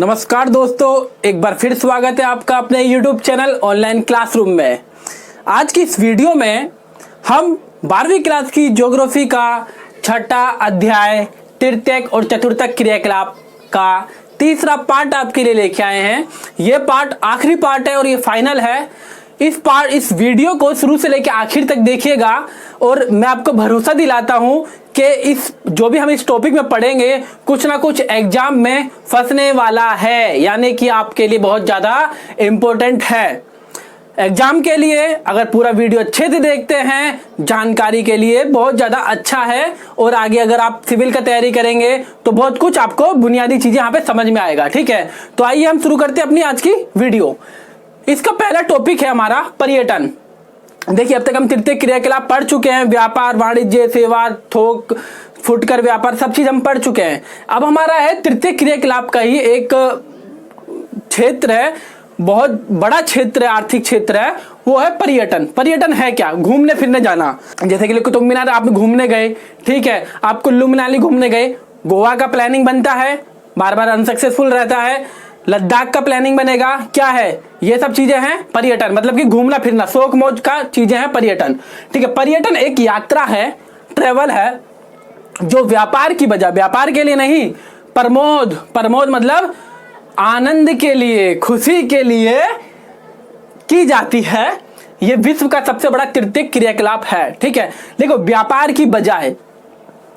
नमस्कार दोस्तों, एक बार फिर स्वागत है आपका अपने YouTube चैनल ऑनलाइन क्लासरूम में। आज की इस वीडियो में हम 12वीं क्लास की ज्योग्राफी का छठा अध्याय तृतीयक और चतुर्थक क्रियाकलाप का तीसरा पार्ट आपके लिए लेके आए हैं। ये पार्ट आखिरी पार्ट है और ये फाइनल है। इस वीडियो को शुरू से लेकर आखिर तक देखिएगा और मैं आपको भरोसा दिलाता हूं कि इस जो भी हम इस टॉपिक में पढ़ेंगे कुछ ना कुछ एग्जाम में फंसने वाला है, यानी कि आपके लिए बहुत ज्यादा इंपॉर्टेंट है। एग्जाम के लिए अगर पूरा वीडियो अच्छे से देखते हैं, जानकारी के लिए बहुत ज्यादा अच्छा है और आगे अगर आप सिविल का तैयारी करेंगे तो बहुत कुछ आपको बुनियादी चीजें यहाँ पे समझ में आएगा। ठीक है, तो आइए हम शुरू करते हैं अपनी आज की वीडियो। इसका पहला टॉपिक है हमारा पर्यटन। देखिए, अब तक हम तृतीय क्रियाकलाप पढ़ चुके हैं, व्यापार, वाणिज्य, सेवा, थोक, फुटकर व्यापार, सब चीज हम पढ़ चुके हैं। अब हमारा है तृतीय क्रियाकलाप का ही एक क्षेत्र है, बहुत बड़ा क्षेत्र है, आर्थिक क्षेत्र है, वो है पर्यटन। पर्यटन है क्या? घूमने फिरने जाना। जैसे कि कुतुब मीनार आप घूमने गए, ठीक है, आप कुल्लू मनाली घूमने गए, गोवा का प्लानिंग बनता है, बार बार अनसक्सेसफुल रहता है, लद्दाख का प्लानिंग बनेगा, क्या है? ये सब चीजें हैं पर्यटन, मतलब कि घूमना फिरना, शौक मौज का चीजें हैं पर्यटन। ठीक है, पर्यटन एक यात्रा है, ट्रेवल है, जो व्यापार की वजह, व्यापार के लिए नहीं, प्रमोद मतलब आनंद के लिए, खुशी के लिए की जाती है। ये विश्व का सबसे बड़ा तृतीय क्रियाकलाप है। ठीक है, देखो, व्यापार की बजाय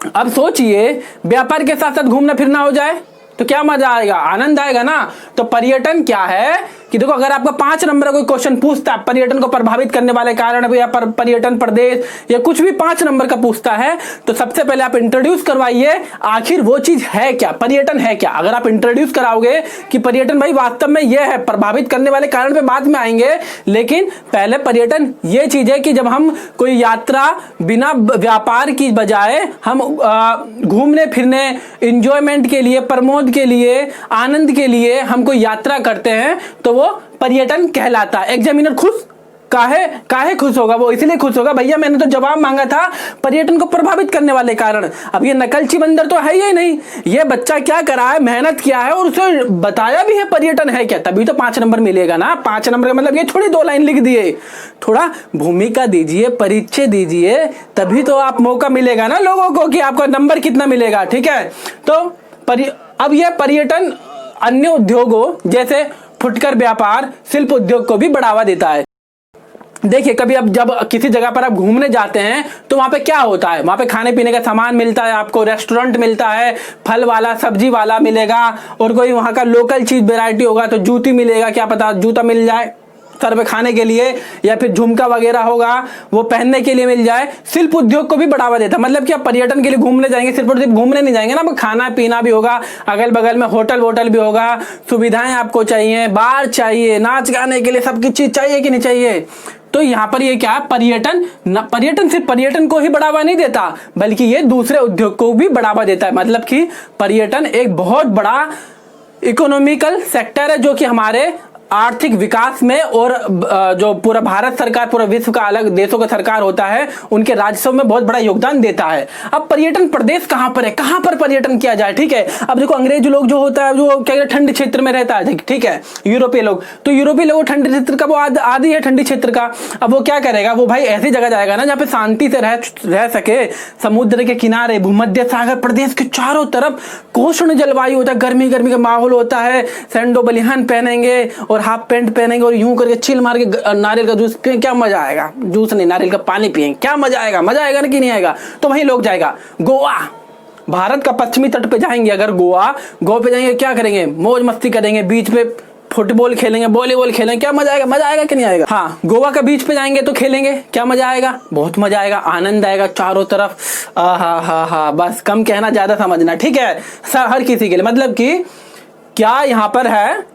अब सोचिए व्यापार के साथ साथ घूमना फिरना हो जाए तो क्या मजा आएगा, आनंद आएगा ना। तो पर्यटन क्या है कि देखो, अगर आपका 5 नंबर का कोई क्वेश्चन पूछता है पर्यटन को प्रभावित करने वाले कारण या पर्यटन प्रदेश या कुछ भी 5 नंबर का पूछता है, तो सबसे पहले आप इंट्रोड्यूस करवाइए आखिर वो चीज है क्या, पर्यटन है क्या। अगर आप इंट्रोड्यूस कराओगे कि पर्यटन भाई वास्तव में ये है, प्रभावित करने वाले कारण पे बाद में आएंगे, लेकिन पहले पर्यटन ये चीज है कि जब हम कोई यात्रा बिना व्यापार की बजाय हम घूमने फिरने, इंजॉयमेंट के लिए, प्रमोद के लिए, आनंद के लिए हम कोई यात्रा करते हैं तो वो पर्यटन कहलाता है। एग्जामिनर खुश काहे खुश होगा? वो इसलिए खुश होगा, भैया मैंने तो जवाब मांगा था पर्यटन को प्रभावित करने वाले कारण। अब ये नकलची बंदर तो है ही नहीं, ये बच्चा क्या करा है, मेहनत किया है और उसे बताया भी है पर्यटन है क्या, तभी तो 5 नंबर मिलेगा ना। 5 नंबर का मतलब ये थोड़ी 2 लाइन लिख दिए, थोड़ा भूमिका दीजिए, परिचय दीजिए, तभी तो आप मौका मिलेगा ना लोगों को कि आपका नंबर कितना मिलेगा। ठीक है, तो अब यह पर्यटन अन्य उद्योगों जैसे फुटकर व्यापार, शिल्प उद्योग को भी बढ़ावा देता है। देखिए, कभी अब जब किसी जगह पर आप घूमने जाते हैं तो वहां पे क्या होता है, वहां पे खाने पीने का सामान मिलता है, आपको रेस्टोरेंट मिलता है, फल वाला सब्जी वाला मिलेगा और कोई वहां का लोकल चीज वेराइटी होगा तो जूती मिलेगा, क्या पता जूता मिल जाए सर पे खाने के लिए, या फिर झुमका वगैरह होगा वो पहनने के लिए मिल जाए। शिल्प उद्योग को भी बढ़ावा देता है, मतलब कि आप पर्यटन के लिए घूमने जाएंगे, सिर्फ और सिर्फ घूमने नहीं जाएंगे ना, खाना पीना भी होगा, अगल बगल में होटल भी होगा, सुविधाएं आपको चाहिए, बार चाहिए, नाच गाने के लिए सबकी चीज चाहिए कि नहीं चाहिए। तो यहाँ पर ये क्या है, पर्यटन सिर्फ पर्यटन को ही बढ़ावा नहीं देता बल्कि ये दूसरे उद्योग को भी बढ़ावा देता है। मतलब कि पर्यटन एक बहुत बड़ा इकोनॉमिकल सेक्टर है जो कि हमारे आर्थिक विकास में और जो पूरा भारत सरकार, पूरा विश्व का अलग देशों का सरकार होता है, उनके राजस्व में बहुत बड़ा योगदान देता है। अब पर्यटन प्रदेश कहां पर है, कहां पर पर्यटन किया जाए? ठीक है, अब देखो, अंग्रेज लोग जो होता है जो क्या ठंडे क्षेत्र में रहता है, ठीक है, यूरोपीय लोग, तो यूरोपीय लोग ठंडे क्षेत्र का वो आदि है ठंडी क्षेत्र का। अब वो क्या करेगा, वो भाई ऐसी जगह जाएगा ना जहाँ पे शांति से रह सके, समुद्र के किनारे, भूमध्य सागर प्रदेश के चारों तरफ उष्ण जलवायु होता है, गर्मी का माहौल होता है, सैंडो बनियान पहनेंगे और हाफ पैंट पहनेंगे और यूं करके चिल मार के नारियल का जूस पिए, क्या मजा आएगा। जूस नहीं, नारियल का पानी पिएंगे, क्या मजा आएगा ना कि नहीं आएगा। तो वहीं लोग जाएगा गोवा, भारत का पश्चिमी तट पे जाएंगे, अगर गोवा पे जाएंगे क्या करेंगे, मौज मस्ती करेंगे, बीच पे फुटबॉल खेलेंगे, वॉलीबॉल खेलेंगे, क्या मजा आएगा कि नहीं आएगा। हाँ, गोवा का बीच पे जाएंगे तो खेलेंगे, क्या मजा आएगा, बहुत मजा आएगा, आनंद आएगा चारों तरफ। हा, बस कम कहना ज्यादा समझना। ठीक है, हर किसी के लिए, मतलब कि क्या यहाँ पर है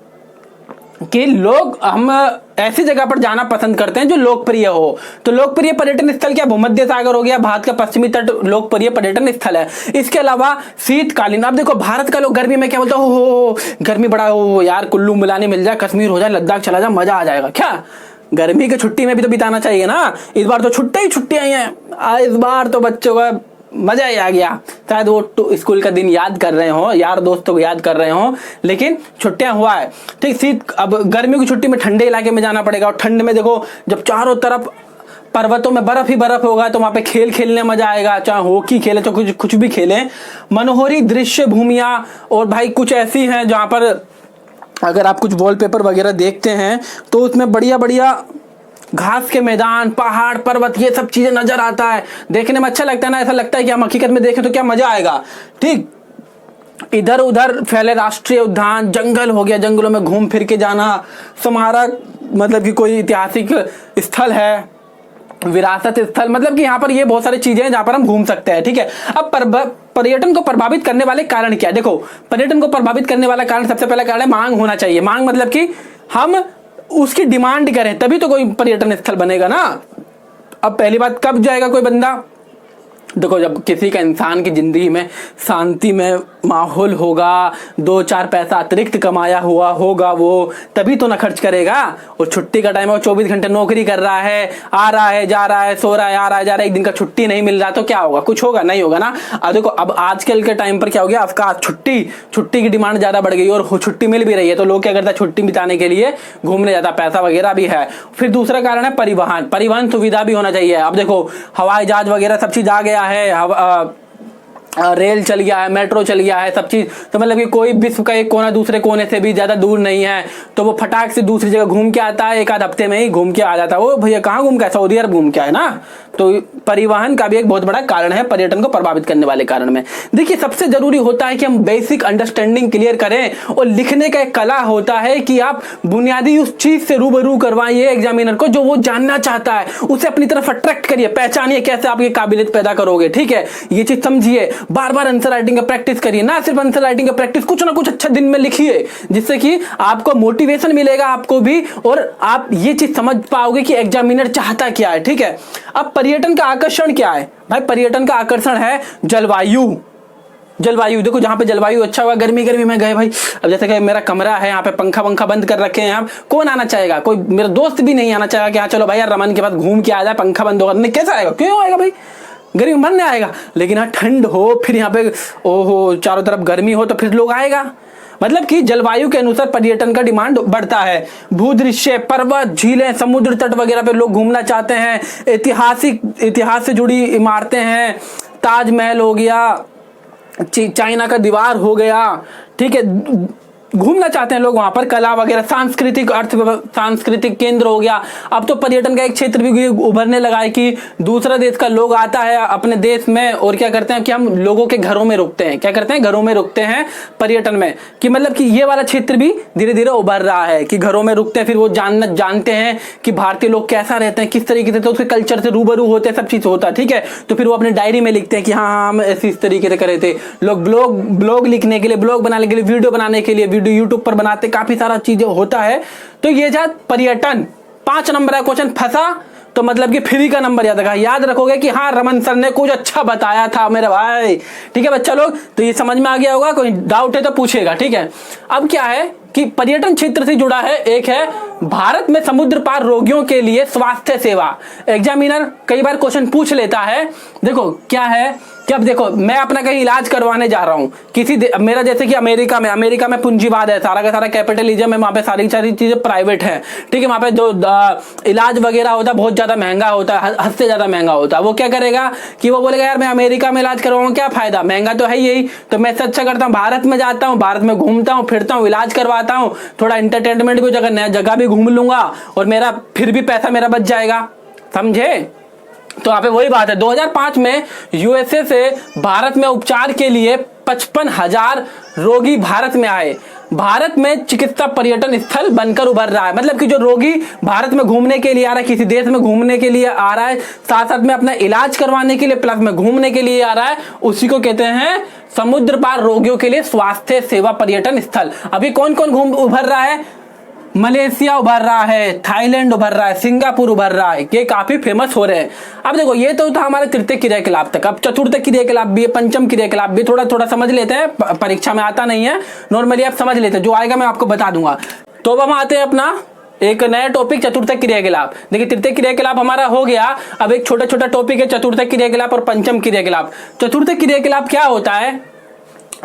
कि लोग हम ऐसी जगह पर जाना पसंद करते हैं जो लोकप्रिय हो। तो लोकप्रिय पर्यटन स्थल क्या, भूमध्य सागर हो गया, भारत का पश्चिमी तट लोकप्रिय पर्यटन स्थल है। इसके अलावा शीतकालीन, अब देखो भारत का लोग गर्मी में क्या बोलता है, हो गर्मी बड़ा हो यार, कुल्लू मनाली मिल जाए, कश्मीर हो जाए, लद्दाख चला जाए, मजा आ जाएगा। क्या गर्मी की छुट्टी में भी तो बिताना चाहिए ना। इस बार तो छुट्टी आई है, इस बार तो बच्चों का मजा ही आ गया। शायद वो स्कूल का दिन याद कर रहे हो, यार दोस्तों को याद कर रहे हो, लेकिन छुट्टियां हुआ है ठीक। अब गर्मियों की छुट्टी में ठंडे इलाके में जाना पड़ेगा, और ठंड में देखो जब चारों तरफ पर्वतों में बर्फ ही बर्फ होगा तो वहां पे खेल खेलने मजा आएगा, चाहे हॉकी खेले तो कुछ भी खेले। मनोहरी दृश्य भूमियां, और भाई कुछ ऐसी हैं जहां पर अगर आप कुछ वॉलपेपर वगैरह देखते हैं तो उसमें बढ़िया बढ़िया घास के मैदान, पहाड़, पर्वत, ये सब चीजें नजर आता है, देखने में अच्छा लगता है ना। ऐसा लगता है कि हम हकीकत में देखें तो क्या मजा आएगा ठीक। इधर उधर फैले राष्ट्रीय उद्यान, जंगल हो गया, जंगलों में घूम फिर के जाना, स्मारक मतलब कि कोई ऐतिहासिक स्थल है, विरासत स्थल, मतलब कि यहाँ पर ये बहुत सारी चीजें हैं जहां पर हम घूम सकते हैं ठीक है। अब पर्यटन को प्रभावित करने वाले कारण क्या है? देखो पर्यटन को प्रभावित करने वाला कारण, सबसे पहला कारण है मांग होना चाहिए। मांग मतलब कि हम उसकी डिमांड करें तभी तो कोई पर्यटन स्थल बनेगा ना। अब पहली बात, कब जाएगा कोई बंदा? देखो जब किसी का, इंसान की जिंदगी में शांति में माहौल होगा, 2-4 पैसा अतिरिक्त कमाया हुआ होगा वो, तभी तो ना खर्च करेगा। और छुट्टी का टाइम है, 24 घंटे नौकरी कर रहा है, आ रहा है, जा रहा है, सो रहा है, आ रहा है, जा रहा है, एक दिन का छुट्टी नहीं मिल रहा तो क्या होगा? कुछ होगा? नहीं होगा ना। अब देखो अब आजकल के टाइम पर क्या हो गया, आपका छुट्टी की डिमांड ज्यादा बढ़ गई, और छुट्टी मिल भी रही है तो लोग क्या करता है, छुट्टी बिताने के लिए घूमने जाता, पैसा वगैरह भी है। फिर दूसरा कारण है परिवहन सुविधा भी होना चाहिए। अब देखो हवाई जहाज वगैरह सब चीज आ गया है, रेल चल गया है, मेट्रो चल गया है, सब चीज, तो मतलब कि कोई विश्व का एक कोना दूसरे कोने से भी ज्यादा दूर नहीं है, तो वो फटाक से दूसरी जगह घूम के आता है, एक आध हफ्ते में ही घूम के आ जाता है। वो भैया कहाँ घूम के आया? सऊदी अरब घूम के आया ना। तो परिवहन का भी एक बहुत बड़ा कारण है पर्यटन को प्रभावित करने वाले कारण में। देखिए सबसे जरूरी होता है कि हम बेसिक अंडरस्टैंडिंग क्लियर करें, और लिखने का एक कला होता है कि आप बुनियादी उस चीज से रूबरू करवाइए एग्जामिनर को जो वो जानना चाहता है, उसे अपनी तरफ अट्रैक्ट करिए, पहचानिए कैसे आप ये काबिलियत पैदा करोगे ठीक है। ये चीज समझिए, बार बार आंसर राइटिंग का प्रैक्टिस करिए, ना सिर्फ आंसर राइटिंग का प्रैक्टिस, कुछ ना कुछ अच्छा दिन में लिखिए, जिससे कि आपको मोटिवेशन मिलेगा आपको भी, और आप ये चीज समझ पाओगे कि एग्जामिनर चाहता क्या है ठीक है। अब पर्यटन का आकर्षण क्या है भाई? पर्यटन का आकर्षण है जलवायु। देखो जहां पे जलवायु अच्छा हुआ, गर्मी में गए भाई, अब जैसे कि मेरा कमरा है, यहाँ पे पंखा बंद कर रखे हैं, आप कौन आना चाहेगा? कोई मेरा दोस्त भी नहीं आना चाहेगा कि हाँ चलो भाई यार रमन के पास घूम के आ जाए, पंखा बंद होगा, नहीं कैसा आएगा? क्यों आएगा भाई? गर्मी मन नहीं आएगा। लेकिन हाँ ठंड हो, फिर यहाँ पे ओहो चारों तरफ गर्मी हो, तो फिर लोग आएगा। मतलब कि जलवायु के अनुसार पर्यटन का डिमांड बढ़ता है। भूदृश्य, पर्वत, झीलें, समुद्र तट वगैरह पे लोग घूमना चाहते हैं। इतिहास से जुड़ी इमारतें हैं, ताजमहल हो गया, चाइना का दीवार हो गया ठीक है, घूमना चाहते हैं लोग वहां पर। कला वगैरह, सांस्कृतिक केंद्र हो गया। अब तो पर्यटन का एक क्षेत्र भी उभरने लगा है कि दूसरा देश का लोग आता है अपने देश में, और क्या करते हैं कि हम लोगों के घरों में रुकते हैं। क्या करते हैं? घरों में रुकते हैं पर्यटन में, कि मतलब कि ये वाला क्षेत्र भी धीरे धीरे उभर रहा है कि घरों में रुकते हैं, फिर वो जानते हैं कि भारतीय लोग कैसा रहते हैं, किस तरीके से, तो उसके कल्चर से रूबरू होते हैं, सब चीज होता है ठीक है। तो फिर वो अपने डायरी में लिखते हैं कि हाँ हम ऐसे इस तरीके से करे थे। लोग ब्लॉग लिखने के लिए, ब्लॉग बनाने के लिए, वीडियो बनाने के लिए वीडियो यूट्यूब पर बनाते, काफी सारा चीजें होता है। तो ये जा पर्यटन 5 नंबर का क्वेश्चन फंसा तो मतलब कि फ्री का नंबर याद रखोगे कि हाँ रमन सर ने कुछ अच्छा बताया था मेरे भाई ठीक है बच्चा लोग। तो ये समझ में आ गया होगा, कोई डाउट है तो पूछेगा ठीक है। अब क्या है कि पर्यटन क्षेत्र से जुड़ा है, एक है भारत में समुद्र पार रोगियों के लिए स्वास्थ्य सेवा। एग्जामिनर कई बार क्वेश्चन पूछ लेता है। देखो क्या है कि अब देखो मैं अपना कहीं इलाज करवाने जा रहा हूँ मेरा जैसे कि अमेरिका में पूंजीवाद है, सारा का सारा कैपिटलिज्म है, वहां पे सारी चीजें प्राइवेट है ठीक है। वहां पे जो इलाज वगैरह होता है बहुत ज्यादा महंगा होता है, हद से ज्यादा महंगा होता है। वो क्या करेगा कि वो बोलेगा यार मैं अमेरिका में इलाज करवाऊँ, क्या फायदा, महंगा तो है यही, तो मैं अच्छा करता हूँ भारत में जाता हूँ, भारत में घूमता हूँ फिरता हूँ, इलाज करवाता हूँ, थोड़ा इंटरटेनमेंट भी, नया जगह भी घूम लूंगा और मेरा फिर भी पैसा मेरा बच जाएगा। समझे? तो यहाँ पे वही बात है, 2005 में यूएसए से भारत में उपचार के लिए 55,000 रोगी भारत में आए। भारत में चिकित्सा पर्यटन स्थल बनकर उभर रहा है। मतलब कि जो रोगी भारत में घूमने के लिए आ रहा है, किसी देश में घूमने के लिए आ रहा है, साथ साथ में अपना इलाज करवाने के लिए प्लस में घूमने के लिए आ रहा है, उसी को कहते हैं समुद्र पार रोगियों के लिए स्वास्थ्य सेवा पर्यटन स्थल। अभी कौन कौन उभर रहा है? मलेशिया उभर रहा है, थाईलैंड उभर रहा है, सिंगापुर उभर रहा है, ये काफी फेमस हो रहे हैं। अब देखो ये तो था हमारे तृतीय क्रियाकलाप तक। अब चतुर्थ क्रियाकलाप भी, पंचम क्रियाकलाप भी थोड़ा थोड़ा समझ लेते हैं, परीक्षा में आता नहीं है, नॉर्मली आप समझ लेते हैं, जो आएगा मैं आपको बता दूंगा। तो अब हम आते हैं अपना एक नया टॉपिक चतुर्थक क्रियाकलाप। देखिए तृतीय क्रियाकलाप हमारा हो गया, अब एक छोटा छोटा टॉपिक है चतुर्थक क्रियाकलाप और पंचम क्रियाकलाप। चतुर्थक क्रियाकलाप क्या होता है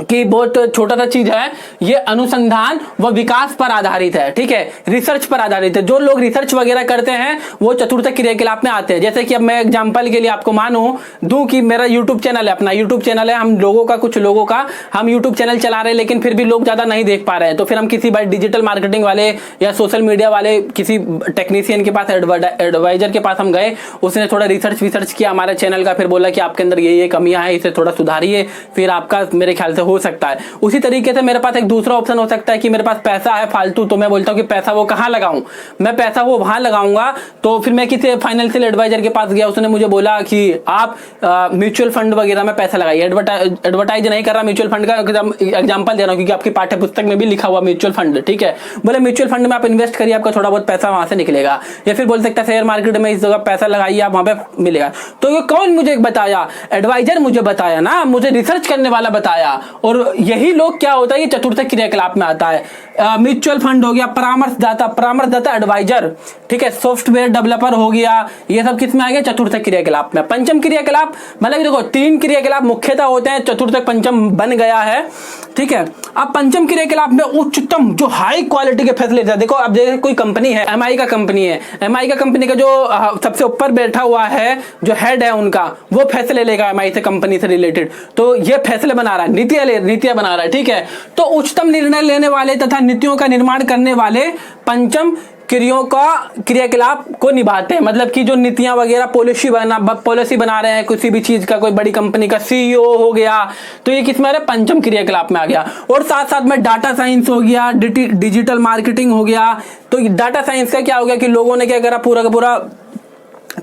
कि बहुत छोटा सा चीज है, ये अनुसंधान व विकास पर आधारित है, ठीक है, रिसर्च पर आधारित है। जो लोग रिसर्च वगैरह करते हैं वो चतुर्थक क्रियाकलाप में आते हैं। जैसे कि अब मैं एग्जांपल के लिए आपको मानूं दूं कि मेरा यूट्यूब चैनल है, अपना यूट्यूब चैनल है, हम लोगों का कुछ लोगों का हम यूट्यूब चैनल चला रहे हैं लेकिन फिर भी लोग ज्यादा नहीं देख पा रहे हैं, तो फिर हम किसी डिजिटल मार्केटिंग वाले या सोशल मीडिया वाले किसी टेक्नीशियन के पास, एडवाइजर के पास हम गए, उसने थोड़ा रिसर्च किया हमारे चैनल का, फिर बोला कि आपके अंदर ये कमियां हैं, इसे थोड़ा सुधारिए, फिर आपका मेरे ख्याल से हो सकता है। उसी तरीके से मेरे पास एक दूसरा ऑप्शन हो सकता है कि मेरे पास पैसा है फालतू, तो मैं बोलता हूं कि पैसा वो कहां लगाऊं, मैं पैसा वो वहां लगाऊंगा। तो फिर मैं किसी फाइनेंशियल एडवाइजर के पास गया, उसने मुझे बोला कि आप म्यूचुअल फंड वगैरह में पैसा लगाइए। एडवर्टाइज नहीं कर रहा, म्यूचुअल फंड का एग्जांपल दे रहा हूं क्योंकि आपकी पाठ्य पुस्तक में भी लिखा हुआ म्यूचुअल फंड, ठीक है। बोले म्यूचुअल फंड में आप इन्वेस्ट करिए, आपका थोड़ा बहुत पैसा वहां से निकलेगा। या फिर बोल सकता है शेयर मार्केट में इस जगह पैसा लगाइए, आप वहां पे मिलेगा। तो ये कौन मुझे बताया? एडवाइजर मुझे बताया ना, मुझे रिसर्च करने वाला बताया। और यही लोग क्या होता है, ये चतुर्थक क्रियाकलाप में आता है। म्यूचुअल फंड हो गया, परामर्शदाता एडवाइजर, ठीक है, सॉफ्टवेयर डेवलपर हो गया, ये सब किस में आ गया? चतुर्थक क्रियाकलाप में। पंचम क्रियाकलाप मतलब देखो 3 क्रियाकलाप मुख्यतः होते हैं, चतुर्थक पंचम बन गया है, ठीक है। अब पंचम क्रियाकलाप में उच्चतम जो हाई क्वालिटी के फैसले, देखो अब जैसे कोई कंपनी है, एमआई का कंपनी है, एमआई का कंपनी का जो सबसे ऊपर बैठा हुआ है, जो हेड है उनका, वो फैसले लेगा एमआई से, कंपनी से रिलेटेड। तो ये फैसले बना रहा है, नीतियां बना रहा है, ठीक है। तो उच्चतम निर्णय लेने वाले तथा नीतियों का निर्माण करने वाले पंचम क्रियाकलाप को निभाते हैं। मतलब कि जो नीतियां वगैरह पॉलिसी बना रहे हैं किसी भी चीज का, कोई बड़ी कंपनी का सीईओ हो गया, तो ये किसमें आ रहा है? पंचम क्रियाकलाप में आ गया। और साथ साथ में डाटा साइंस हो गया, डिजिटल मार्केटिंग हो गया। तो डाटा साइंस का क्या हो गया कि लोगों ने क्या करा, पूरा का पूरा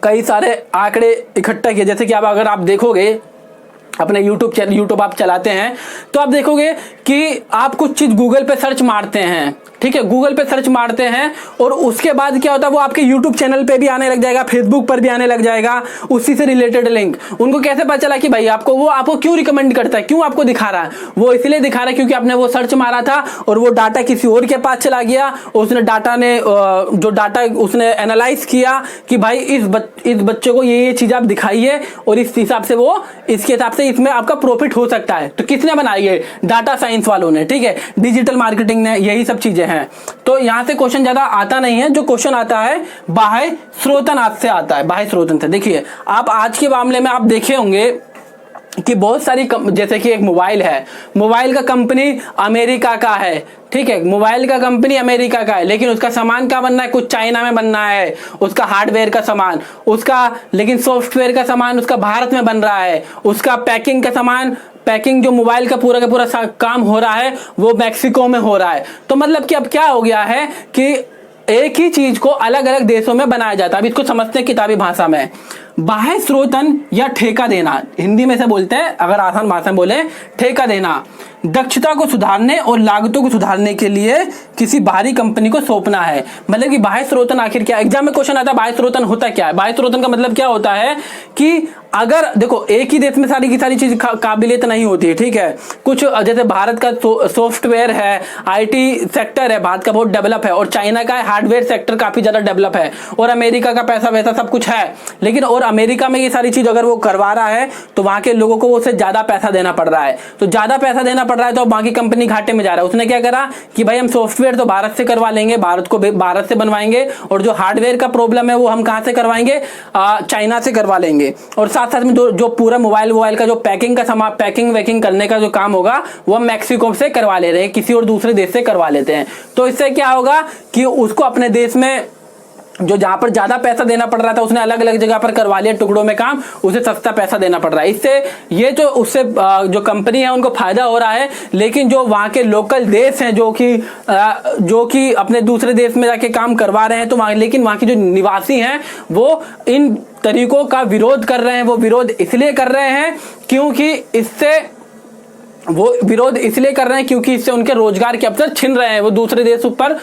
कई सारे आंकड़े इकट्ठा किए। जैसे कि अब अगर आप देखोगे अपने यूट्यूब आप चलाते हैं तो आप देखोगे कि आप कुछ चीज गूगल पे सर्च मारते हैं, ठीक है, गूगल पे सर्च मारते हैं और उसके बाद क्या होता है, वो आपके यूट्यूब चैनल पे भी आने लग जाएगा, फेसबुक पर भी आने लग जाएगा, उसी से रिलेटेड लिंक। उनको कैसे पता चला कि भाई आपको क्यों रिकमेंड करता है, क्यों आपको दिखा रहा है? वो इसलिए दिखा रहा है क्योंकि आपने वो सर्च मारा था और वो डाटा किसी और के पास चला गया, उसने जो डाटा उसने एनालाइज किया कि भाई इस बच्चे को ये चीज आप दिखाइए और इस हिसाब से इसके हिसाब से इसमें आपका प्रॉफिट हो सकता है। तो किसने बनाई है? डाटा साइंस वालों ने, ठीक है, डिजिटल मार्केटिंग ने, यही सब चीजें हैं। तो यहां से क्वेश्चन ज्यादा आता नहीं है, जो क्वेश्चन आता है बाह्य स्रोतन से आता है, बाह्य स्रोतन से। देखिए आप आज के मामले में आप देखे होंगे कि बहुत सारी जैसे कि एक मोबाइल है, मोबाइल का कंपनी अमेरिका का है, ठीक है, मोबाइल का कंपनी अमेरिका का है, लेकिन उसका सामान क्या बनना है? कुछ चाइना में बनना है, उसका हार्डवेयर का सामान, लेकिन सॉफ्टवेयर का सामान उसका भारत में बन रहा है, उसका पैकिंग का सामान, पैकिंग जो मोबाइल का पूरा काम हो रहा है वो मैक्सिको में हो रहा है। तो मतलब कि अब क्या हो गया है कि एक ही चीज को अलग अलग देशों में बनाया जाता है। अब इसको समझते हैं किताबी भाषा में। बाह्य स्रोतन या ठेका देना, हिंदी में से बोलते हैं, अगर आसान भाषा में बोले ठेका देना, दक्षता को सुधारने और लागतों को सुधारने के लिए किसी बाहरी कंपनी को सौंपना है। मतलब कि बाह्य स्रोतन आखिर क्या? एग्जाम में क्वेश्चन आता है बाह्य स्रोतन होता क्या है? बाह्य स्रोतन का मतलब क्या होता है कि अगर देखो एक ही देश में सारी की सारी चीज काबिलियत नहीं होती है, ठीक है। कुछ जैसे भारत का सॉफ्टवेयर है, आईटी सेक्टर है भारत का बहुत डेवलप है, और चाइना का हार्डवेयर सेक्टर काफी ज्यादा डेवलप है, और अमेरिका का पैसा वैसा सब कुछ है, लेकिन और अमेरिका में ये सारी चीज अगर वो करवा रहा है तो वहां के लोगों को उससे ज्यादा पैसा देना पड़ रहा है। तो ज्यादा पैसा देना पड़ रहा है तो बाकी कंपनी घाटे में जा रहा है। उसने क्या करा कि भाई हम सॉफ्टवेयर तो भारत से करवा लेंगे, भारत से बनवाएंगे, और जो हार्डवेयर का प्रॉब्लम है वो हम कहां से करवाएंगे? चाइना से करवा लेंगे। और साथ साथ में जो पूरा मोबाइल का जो पैकिंग वैकिंग करने का जो काम होगा वो हम मैक्सिको से करवा ले रहे हैं, किसी और दूसरे देश से करवा लेते हैं। तो इससे क्या होगा कि उसको अपने देश में जो जहां पर ज्यादा पैसा देना पड़ रहा था उसने अलग अलग जगह पर करवा लिया टुकड़ों में काम, उसे सस्ता पैसा देना पड़ रहा है। इससे ये जो कंपनी है उनको फायदा हो रहा है, लेकिन जो वहां के लोकल देश हैं जो कि अपने दूसरे देश में जाके काम करवा रहे हैं, तो लेकिन वहां के जो निवासी हैं वो इन तरीकों का विरोध कर रहे हैं। वो विरोध इसलिए कर रहे हैं क्योंकि इससे उनके रोजगार के अवसर छिन रहे हैं। वो दूसरे देश पर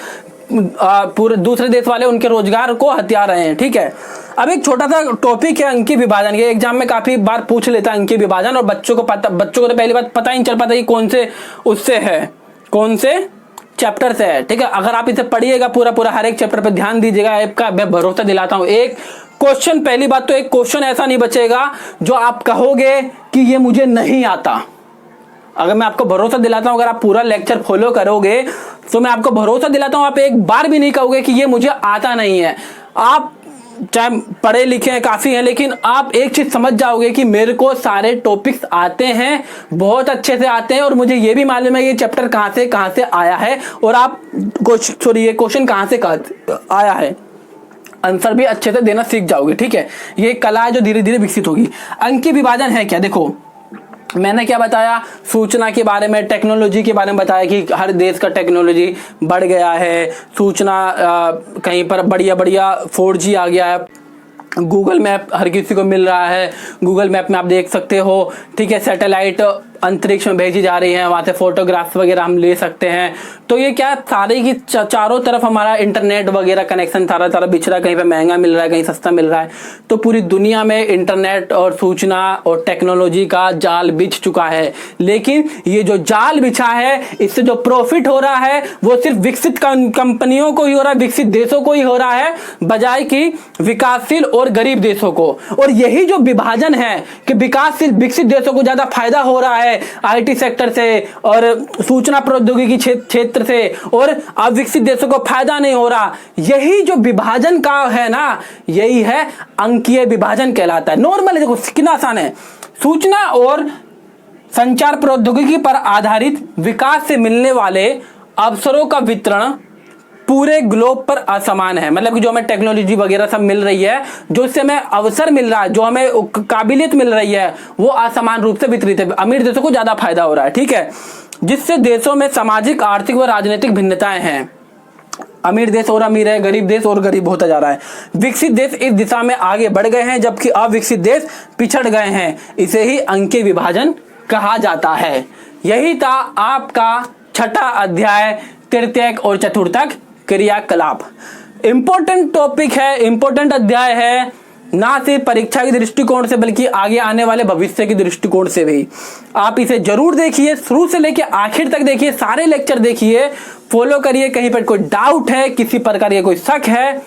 पूरे दूसरे देश वाले उनके रोजगार को हत्या रहे हैं, ठीक है। अब एक छोटा सा टॉपिक है अंकी विभाजन। ये एग्जाम में काफी बार पूछ लेता है अंकी विभाजन, और बच्चों को तो पहली बात पता ही नहीं चल पाता कि कौन से चैप्टर से है, ठीक है। अगर आप इसे पढ़िएगा पूरा हर एक चैप्टर पर ध्यान दीजिएगा, आपका मैं भरोसा दिलाता हूं एक क्वेश्चन, पहली बात तो एक क्वेश्चन ऐसा नहीं बचेगा जो आप कहोगे कि ये मुझे नहीं आता। अगर मैं आपको भरोसा दिलाता हूं, अगर आप पूरा लेक्चर फॉलो करोगे तो मैं आपको भरोसा दिलाता हूं आप एक बार भी नहीं कहोगे कि ये मुझे आता नहीं है। आप चाहे पढ़े लिखे हैं, काफी हैं, लेकिन आप एक चीज समझ जाओगे कि मेरे को सारे टॉपिक्स आते हैं, बहुत अच्छे से आते हैं, और मुझे ये भी मालूम है ये चैप्टर कहां से आया है, और आप ये क्वेश्चन कहां से आया है, आंसर भी अच्छे से देना सीख जाओगे, ठीक है। ये कला है जो धीरे धीरे विकसित होगी। अंक की विभाजन है क्या? देखो मैंने क्या बताया, सूचना के बारे में, टेक्नोलॉजी के बारे में बताया कि हर देश का टेक्नोलॉजी बढ़ गया है, सूचना कहीं पर बढ़िया 4G आ गया है, गूगल मैप हर किसी को मिल रहा है, गूगल मैप में आप देख सकते हो, ठीक है। सैटेलाइट अंतरिक्ष में भेजी जा रही है, वहां से फोटोग्राफ्स वगैरह हम ले सकते हैं। तो ये क्या सारे की चारों तरफ हमारा इंटरनेट वगैरह कनेक्शन सारा बिछड़ा, कहीं पे महंगा मिल रहा है, कहीं सस्ता मिल रहा है। तो पूरी दुनिया में इंटरनेट और सूचना और टेक्नोलॉजी का जाल बिछ चुका है, लेकिन ये जो जाल बिछा है इससे जो प्रॉफिट हो रहा है वो सिर्फ विकसित कंपनियों को ही हो रहा है, विकसित देशों को ही हो रहा है, बजाय कि विकासशील और गरीब देशों को। और यही जो विभाजन है कि विकासशील विकसित देशों को ज्यादा फायदा हो रहा है IT सेक्टर से और सूचना प्रौद्योगिकी क्षेत्र से, और अविकसित देशों को फायदा नहीं हो रहा, यही जो विभाजन का है ना, यही है अंकीय विभाजन कहलाता है। नॉर्मल देखो कितना आसान है, सूचना और संचार प्रौद्योगिकी पर आधारित विकास से मिलने वाले अवसरों का वितरण पूरे ग्लोब पर असमान है। मतलब कि जो हमें टेक्नोलॉजी वगैरह सब मिल रही है, जो इससे हमें अवसर मिल रहा है, जो हमें काबिलियत मिल रही है, वो असमान रूप से वितरित है। अमीर देशों को ज्यादा फायदा हो रहा है, ठीक है, जिससे देशों में सामाजिक, आर्थिक व राजनीतिक भिन्नताएं हैं। अमीर देश और अमीर है, गरीब देश और गरीब होता जा रहा है। विकसित देश इस दिशा में आगे बढ़ गए हैं, जबकि अविकसित देश पिछड़ गए हैं। इसे ही अंकीय विभाजन कहा जाता है। यही था आपका छठा अध्याय, तृतीयक और चतुर्थक क्रियाकलाप। इंपॉर्टेंट टॉपिक है, इंपॉर्टेंट अध्याय है, ना सिर्फ परीक्षा के दृष्टिकोण से बल्कि आगे आने वाले भविष्य के दृष्टिकोण से भी। आप इसे जरूर देखिए, शुरू से लेकर आखिर तक देखिए, सारे लेक्चर देखिए, फॉलो करिए। कहीं पर कोई डाउट है, किसी प्रकार का कोई शक है,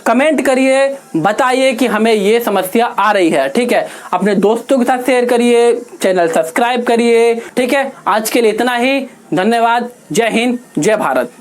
कमेंट करिए, बताइए कि हमें ये समस्या आ रही है, ठीक है। अपने दोस्तों के साथ शेयर करिए, चैनल सब्सक्राइब करिए, ठीक है। आज के लिए इतना ही, धन्यवाद। जय हिंद, जय भारत।